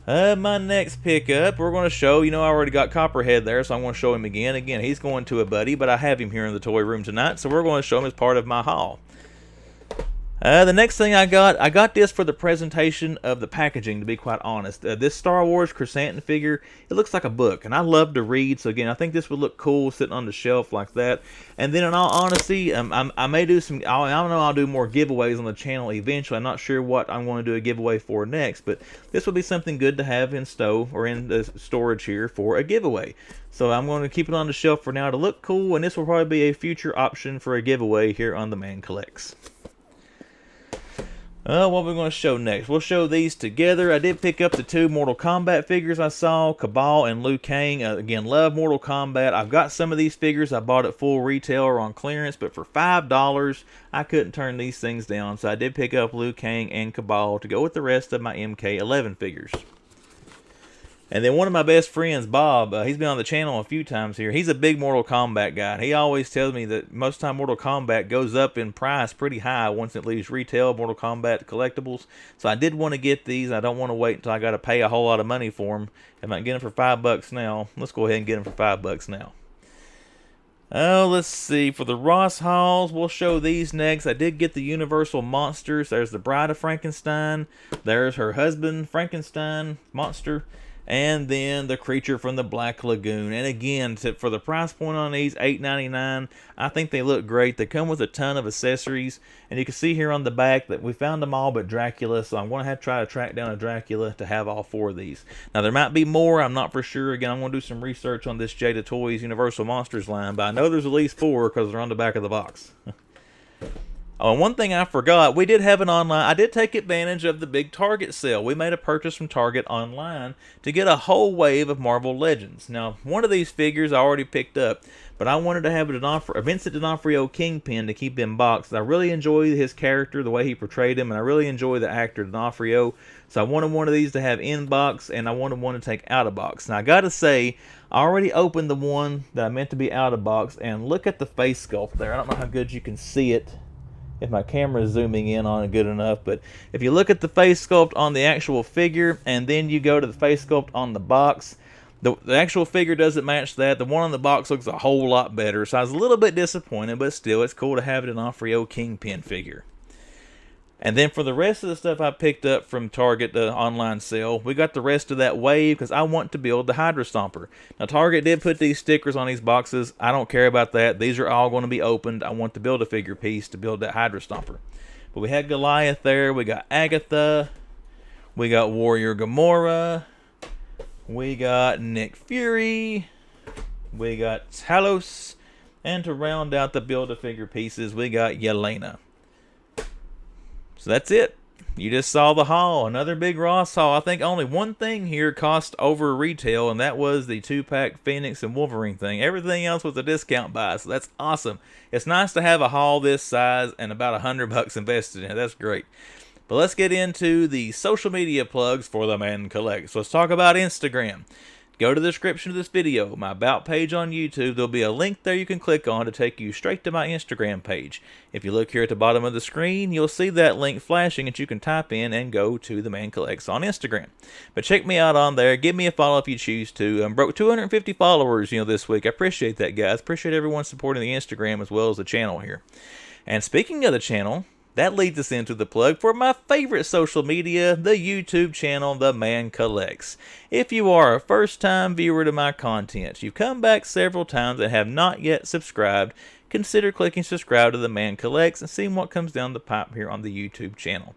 My next pickup, we're going to show, I already got Copperhead there, so I'm going to show him again. Again, he's going to a buddy, but I have him here in the toy room tonight, so we're going to show him as part of my haul. The next thing I got this for the presentation of the packaging, to be quite honest. This Star Wars Chrysanthemum figure, it looks like a book, and I love to read, so again, I think this would look cool sitting on the shelf like that. And then in all honesty, I may do some, I don't know, I'll do more giveaways on the channel eventually. I'm not sure what I'm going to do a giveaway for next, but this would be something good to have in stove or in the storage here for a giveaway. So I'm going to keep it on the shelf for now to look cool, and this will probably be a future option for a giveaway here on The Man Collects. What we're going to show next. We'll show these together. I did pick up the 2 Mortal Kombat figures I saw, Cabal and Liu Kang. Again, love Mortal Kombat. I've got some of these figures I bought at full retail or on clearance, but for $5, I couldn't turn these things down. So I did pick up Liu Kang and Cabal to go with the rest of my MK11 figures. And then one of my best friends, Bob, he's been on the channel a few times here. He's a big Mortal Kombat guy. He always tells me that most of the time Mortal Kombat goes up in price pretty high once it leaves retail, Mortal Kombat collectibles. So I did want to get these. I don't want to wait until I got to pay a whole lot of money for them. If I can get them for $5 now, let's go ahead and get them for $5 now. Oh, let's see. For the Ross hauls, we'll show these next. I did get the Universal Monsters. There's the Bride of Frankenstein. There's her husband, Frankenstein monster. And then the creature from the Black Lagoon. And again, for the price point on these, $8.99, I think they look great. They come with a ton of accessories. And you can see here on the back that we found them all but Dracula. So I'm going to have to try to track down a Dracula to have all 4 of these. Now, there might be more. I'm not for sure. Again, I'm going to do some research on this GIJoe Toys Universal Monsters line. But I know there's at least 4 because they're on the back of the box. Oh, and one thing I forgot, we did have an online, I did take advantage of the big Target sale. We made a purchase from Target online to get a whole wave of Marvel Legends. Now, one of these figures I already picked up, but I wanted to have a Vincent D'Onofrio Kingpin to keep in box. I really enjoy his character, the way he portrayed him, and I really enjoy the actor D'Onofrio. So I wanted one of these to have in box, and I wanted one to take out of box. Now, I got to say, I already opened the one that I meant to be out of box, and look at the face sculpt there. I don't know how good you can see it, if my camera is zooming in on it good enough, but if you look at the face sculpt on the actual figure and then you go to the face sculpt on the box, the actual figure doesn't match that. The one on the box looks a whole lot better, so I was a little bit disappointed, but still, it's cool to have an D'Onofrio Kingpin figure. And then for the rest of the stuff I picked up from Target, the online sale, we got the rest of that wave because I want to build the Hydra Stomper. Now, Target did put these stickers on these boxes. I don't care about that. These are all going to be opened. I want to build a figure piece to build that Hydra Stomper. But we had Goliath there. We got Agatha. We got Warrior Gamora. We got Nick Fury. We got Talos. And to round out the Build-A-Figure pieces, we got Yelena. So that's it. You just saw the haul. Another big Ross haul. I think only one thing here cost over retail, and that was the 2-pack Phoenix and Wolverine thing. Everything else was a discount buy, so that's awesome. It's nice to have a haul this size and about $100 invested in it. That's great. But let's get into the social media plugs for the Man Collects. So let's talk about Instagram. Go to the description of this video, my About page on YouTube. There'll be a link there you can click on to take you straight to my Instagram page. If you look here at the bottom of the screen, you'll see that link flashing that you can type in and go to The Man Collects on Instagram. But check me out on there. Give me a follow if you choose to. Broke 250 followers, this week. I appreciate that, guys. Appreciate everyone supporting the Instagram as well as the channel here. And speaking of the channel, that leads us into the plug for my favorite social media, the YouTube channel, The Man Collects. If you are a first-time viewer to my content, you've come back several times and have not yet subscribed, consider clicking subscribe to The Man Collects and seeing what comes down the pipe here on the YouTube channel.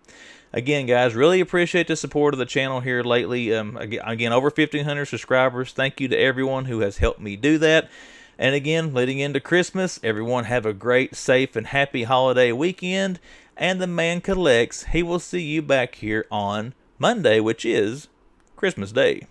Again, guys, really appreciate the support of the channel here lately. Again, over 1,500 subscribers. Thank you to everyone who has helped me do that. And again, leading into Christmas, everyone have a great, safe, and happy holiday weekend. And the man collects. He will see you back here on Monday, which is Christmas Day.